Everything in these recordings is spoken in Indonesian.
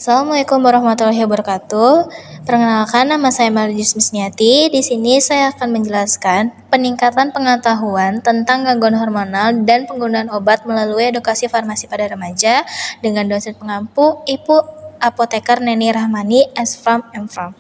Assalamualaikum warahmatullahi wabarakatuh. Perkenalkan, nama saya Marijus Misniati. Di sini saya akan menjelaskan peningkatan pengetahuan tentang gangguan hormonal dan penggunaan obat melalui edukasi farmasi pada remaja dengan dosen pengampu Ibu Apoteker Neni Rahmani S.Pharm M.Pharm.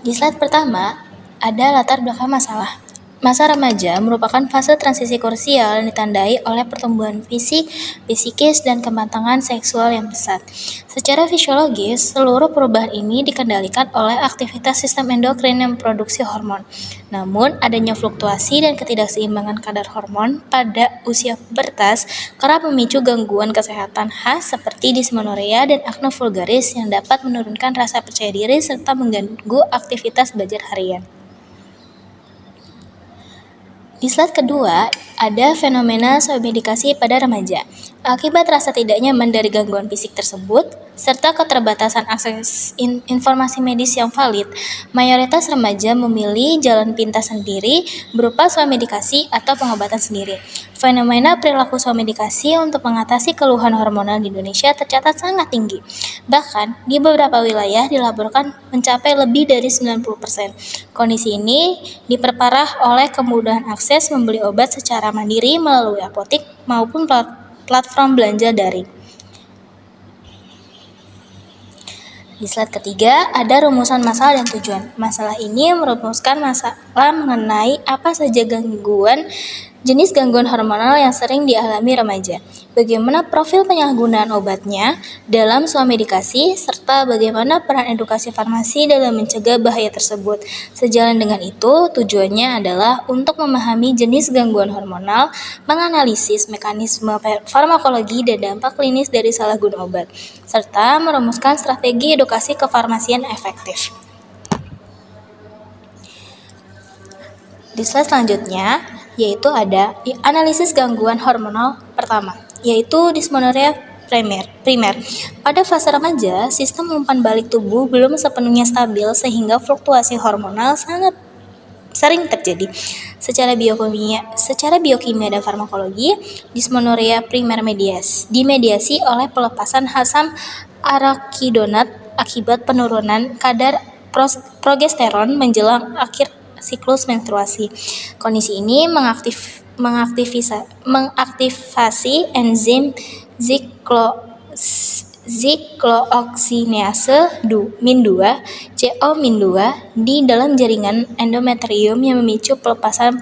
Di slide pertama, ada latar belakang masalah. Masa remaja merupakan fase transisi krusial yang ditandai oleh pertumbuhan fisik, psikis, dan kematangan seksual yang pesat. Secara fisiologis, seluruh perubahan ini dikendalikan oleh aktivitas sistem endokrin yang memproduksi hormon. Namun, adanya fluktuasi dan ketidakseimbangan kadar hormon pada usia pubertas kerap memicu gangguan kesehatan khas seperti dismenorrea dan akne vulgaris yang dapat menurunkan rasa percaya diri serta mengganggu aktivitas belajar harian. Di slide kedua, ada fenomena self-medikasi pada remaja. Akibat rasa tidak nyaman dari gangguan fisik tersebut, serta keterbatasan akses informasi medis yang valid, mayoritas remaja memilih jalan pintas sendiri berupa self-medikasi atau pengobatan sendiri. Fenomena perilaku self-medikasi untuk mengatasi keluhan hormonal di Indonesia tercatat sangat tinggi. Bahkan, di beberapa wilayah dilaporkan mencapai lebih dari 90%. Kondisi ini diperparah oleh kemudahan akses membeli obat secara mandiri melalui apotik maupun platform belanja daring. Di slide ketiga, ada rumusan masalah dan tujuan. Masalah ini merumuskan masalah mengenai apa saja jenis gangguan hormonal yang sering dialami remaja, bagaimana profil penyalahgunaan obatnya dalam self-medikasi, serta bagaimana peran edukasi farmasi dalam mencegah bahaya tersebut. Sejalan dengan itu, tujuannya adalah untuk memahami jenis gangguan hormonal, menganalisis mekanisme farmakologi dan dampak klinis dari salah guna obat, serta merumuskan strategi edukasi kefarmasian efektif. Di slide selanjutnya, yaitu ada analisis gangguan hormonal pertama, yaitu dismenorrea primer. Pada fase remaja, sistem umpan balik tubuh belum sepenuhnya stabil sehingga fluktuasi hormonal sangat sering terjadi. Secara biokimia dan farmakologi, dismenorrea primer dimediasi oleh pelepasan asam arachidonat akibat penurunan kadar progesteron menjelang akhir siklus menstruasi. Kondisi ini mengaktifasi enzim siklooksinase min2 (CO-min2) di dalam jaringan endometrium yang memicu pelepasan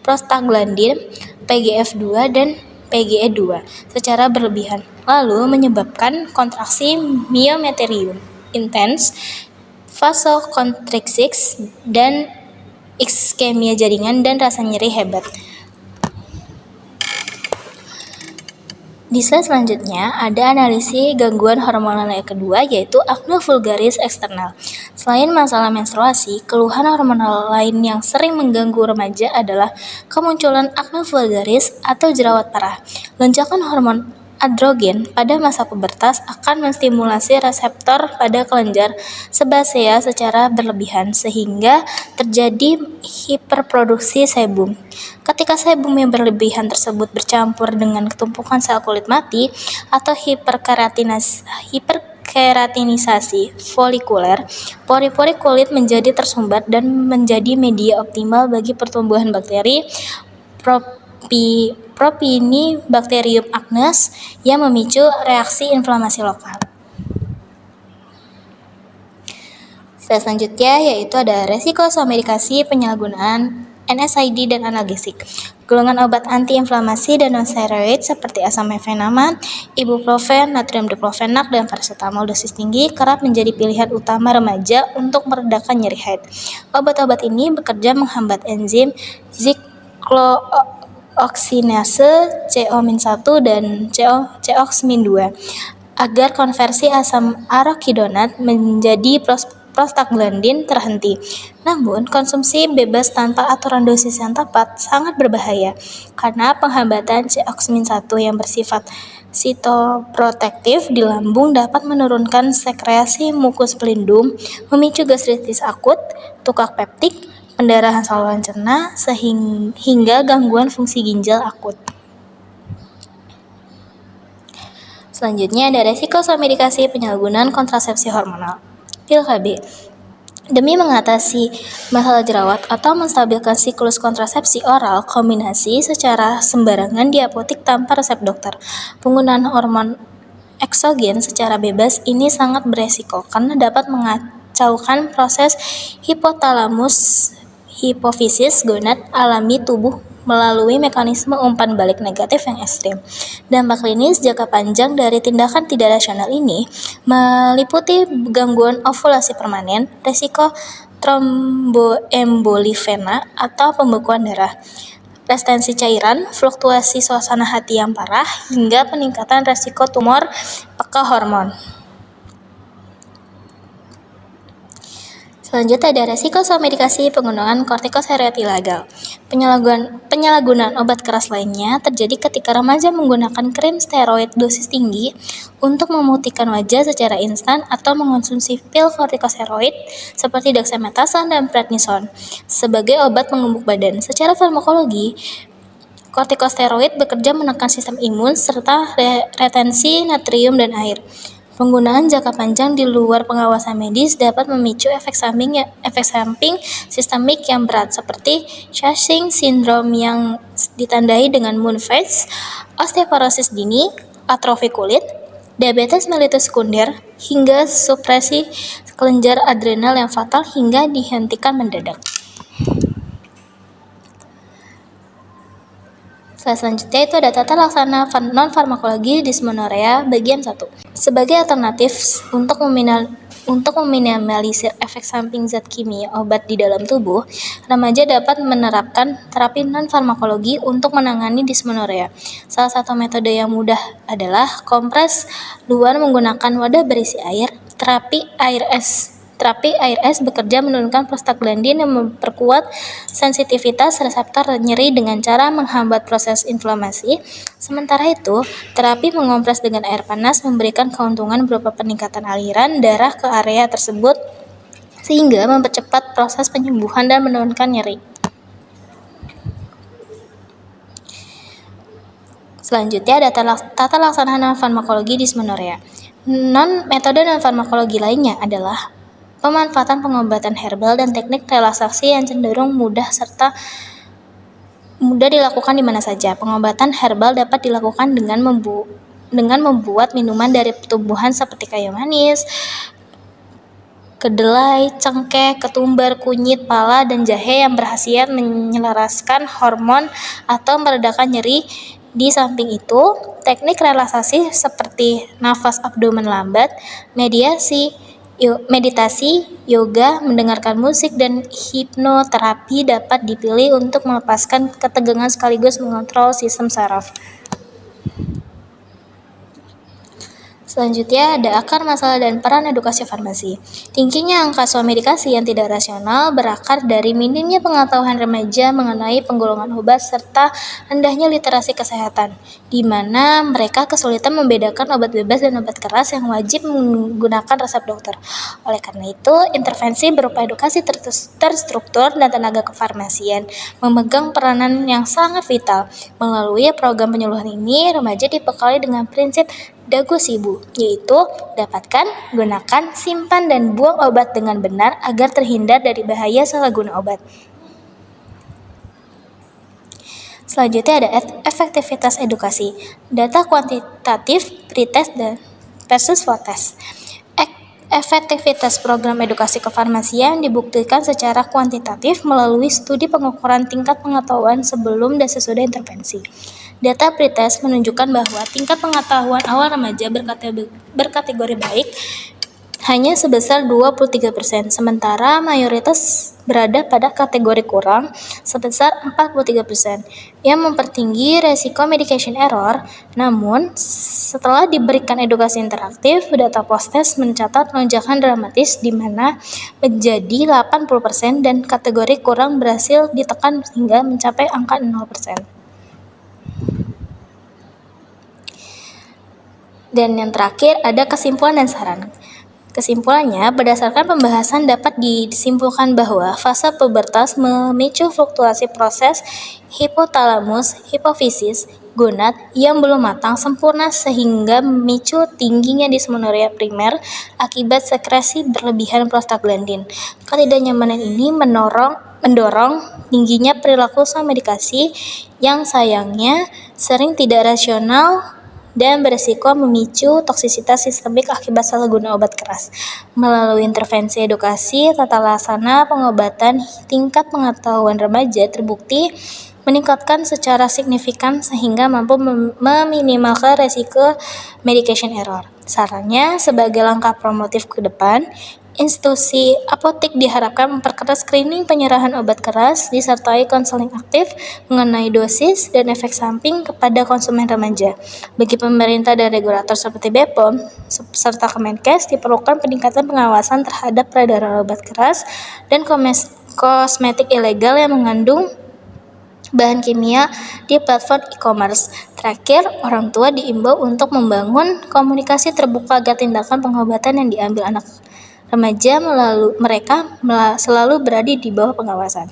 prostaglandin PGF2 dan PGE2 secara berlebihan, lalu menyebabkan kontraksi miometrium intens, vasokonstriksi, dan iskemia jaringan dan rasa nyeri hebat. Di slide selanjutnya, ada analisis gangguan hormonal yang kedua, yaitu akne vulgaris eksternal. Selain masalah menstruasi, keluhan hormonal lain yang sering mengganggu remaja adalah kemunculan akne vulgaris atau jerawat parah. Lonjakan hormon androgen pada masa pubertas akan menstimulasi reseptor pada kelenjar sebasea secara berlebihan sehingga terjadi hiperproduksi sebum. Ketika sebum yang berlebihan tersebut bercampur dengan ketumpukan sel kulit mati atau hiperkeratinisasi folikuler, pori-pori kulit menjadi tersumbat dan menjadi media optimal bagi pertumbuhan bakteri Propionibacterium acnes yang memicu reaksi inflamasi lokal. Selanjutnya yaitu ada resiko self-medikasi, penyalahgunaan NSAID dan analgesik. Golongan obat antiinflamasi dan non-steroid seperti asamfetamina, ibuprofen, natrium diklofenak, dan paracetamol dosis tinggi kerap menjadi pilihan utama remaja untuk meredakan nyeri haid. Obat-obat ini bekerja menghambat enzim siklooksinase CO-min1 dan CO-min2 agar konversi asam arachidonat menjadi prostaglandin terhenti. Namun, konsumsi bebas tanpa aturan dosis yang tepat sangat berbahaya karena penghambatan CO-min1 yang bersifat sitoprotektif di lambung dapat menurunkan sekresi mukus pelindung, memicu gastritis akut, tukak peptik, pendarahan saluran cerna, hingga gangguan fungsi ginjal akut. Selanjutnya ada resiko self-medikasi penyalahgunaan kontrasepsi hormonal. Pil KB. Demi mengatasi masalah jerawat atau menstabilkan siklus kontrasepsi oral kombinasi secara sembarangan di apotik tanpa resep dokter, penggunaan hormon eksogen secara bebas ini sangat beresiko karena dapat mengacaukan proses hipotalamus hipofisis gonad alami tubuh melalui mekanisme umpan balik negatif yang ekstrim. Dampak klinis jangka panjang dari tindakan tidak rasional ini meliputi gangguan ovulasi permanen, resiko tromboembolivena atau pembekuan darah, retensi cairan, fluktuasi suasana hati yang parah, hingga peningkatan resiko tumor peka hormon. Selanjutnya ada resiko self-medikasi penggunaan kortikosteroid ilegal. Penyalahgunaan obat keras lainnya terjadi ketika remaja menggunakan krim steroid dosis tinggi untuk memutihkan wajah secara instan atau mengonsumsi pil kortikosteroid seperti dexamethasone dan prednisone sebagai obat pengembung badan. Secara farmakologi, kortikosteroid bekerja menekan sistem imun serta retensi natrium dan air. Penggunaan jangka panjang di luar pengawasan medis dapat memicu efek samping sistemik yang berat seperti Cushing syndrome yang ditandai dengan moon face, osteoporosis dini, atrofi kulit, diabetes mellitus sekunder, hingga supresi kelenjar adrenal yang fatal hingga dihentikan mendadak. Selanjutnya itu ada tata laksana non-farmakologi dysmenorrhea bagian 1. Sebagai alternatif untuk meminimalisir efek samping zat kimia obat di dalam tubuh, remaja dapat menerapkan terapi non-farmakologi untuk menangani dysmenorrhea. Salah satu metode yang mudah adalah kompres luar menggunakan wadah berisi air. Terapi air es bekerja menurunkan prostaglandin yang memperkuat sensitivitas reseptor nyeri dengan cara menghambat proses inflamasi. Sementara itu, terapi mengompres dengan air panas memberikan keuntungan berupa peningkatan aliran darah ke area tersebut sehingga mempercepat proses penyembuhan dan menurunkan nyeri. Selanjutnya ada tata laksana non-farmakologi dysmenorrhea. Metode non-farmakologi lainnya adalah pemanfaatan pengobatan herbal dan teknik relaksasi yang cenderung mudah dilakukan di mana saja. Pengobatan herbal dapat dilakukan dengan membuat minuman dari tumbuhan seperti kayu manis, kedelai, cengkeh, ketumbar, kunyit, pala, dan jahe yang berkhasiat menyelaraskan hormon atau meredakan nyeri. Di samping itu, teknik relaksasi seperti nafas abdomen lambat, meditasi, yoga, mendengarkan musik, dan hipnoterapi dapat dipilih untuk melepaskan ketegangan sekaligus mengontrol sistem saraf. Selanjutnya ada akar masalah dan peran edukasi farmasi. Tingginya angka self-medikasi yang tidak rasional berakar dari minimnya pengetahuan remaja mengenai penggolongan obat serta rendahnya literasi kesehatan, di mana mereka kesulitan membedakan obat bebas dan obat keras yang wajib menggunakan resep dokter. Oleh karena itu, intervensi berupa edukasi terstruktur dan tenaga kefarmasian memegang peranan yang sangat vital. Melalui program penyuluhan ini, remaja dibekali dengan prinsip Dagosibu, yaitu dapatkan, gunakan, simpan, dan buang obat dengan benar agar terhindar dari bahaya salah guna obat. Selanjutnya ada efektivitas edukasi. Data kuantitatif pretest versus post-test. Efektivitas program edukasi kefarmasian dibuktikan secara kuantitatif melalui studi pengukuran tingkat pengetahuan sebelum dan sesudah intervensi. Data pretest menunjukkan bahwa tingkat pengetahuan awal remaja berkategori baik hanya sebesar 23%, sementara mayoritas berada pada kategori kurang sebesar 43%, yang mempertinggi resiko medication error. Namun, setelah diberikan edukasi interaktif, data post-test mencatat lonjakan dramatis di mana menjadi 80% dan kategori kurang berhasil ditekan hingga mencapai angka 0%. Dan yang terakhir ada kesimpulan dan saran. Kesimpulannya, berdasarkan pembahasan dapat disimpulkan bahwa fase pubertas memicu fluktuasi proses hipotalamus hipofisis gonad yang belum matang sempurna sehingga memicu tingginya dismenorrea primer akibat sekresi berlebihan prostaglandin. Ketidaknyamanan ini mendorong tingginya perilaku self-medikasi yang sayangnya sering tidak rasional dan beresiko memicu toksisitas sistemik akibat salah guna obat keras. Melalui intervensi edukasi, tata laksana pengobatan, tingkat pengetahuan remaja terbukti meningkatkan secara signifikan sehingga mampu meminimalkan resiko medication error. Sarannya, sebagai langkah promotif ke depan, institusi apotek diharapkan memperkeras screening penyerahan obat keras disertai konseling aktif mengenai dosis dan efek samping kepada konsumen remaja. Bagi pemerintah dan regulator seperti BPOM serta Kemenkes diperlukan peningkatan pengawasan terhadap peredaran obat keras dan kosmetik ilegal yang mengandung bahan kimia di platform e-commerce. Terakhir, orang tua diimbau untuk membangun komunikasi terbuka agar tindakan pengobatan yang diambil anak remaja selalu berada di bawah pengawasan.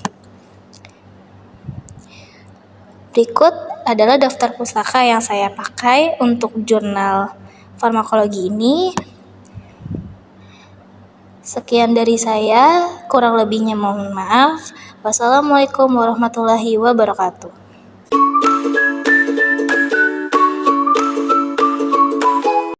Berikut adalah daftar pustaka yang saya pakai untuk jurnal farmakologi ini. Sekian dari saya, kurang lebihnya mohon maaf. Wassalamualaikum warahmatullahi wabarakatuh.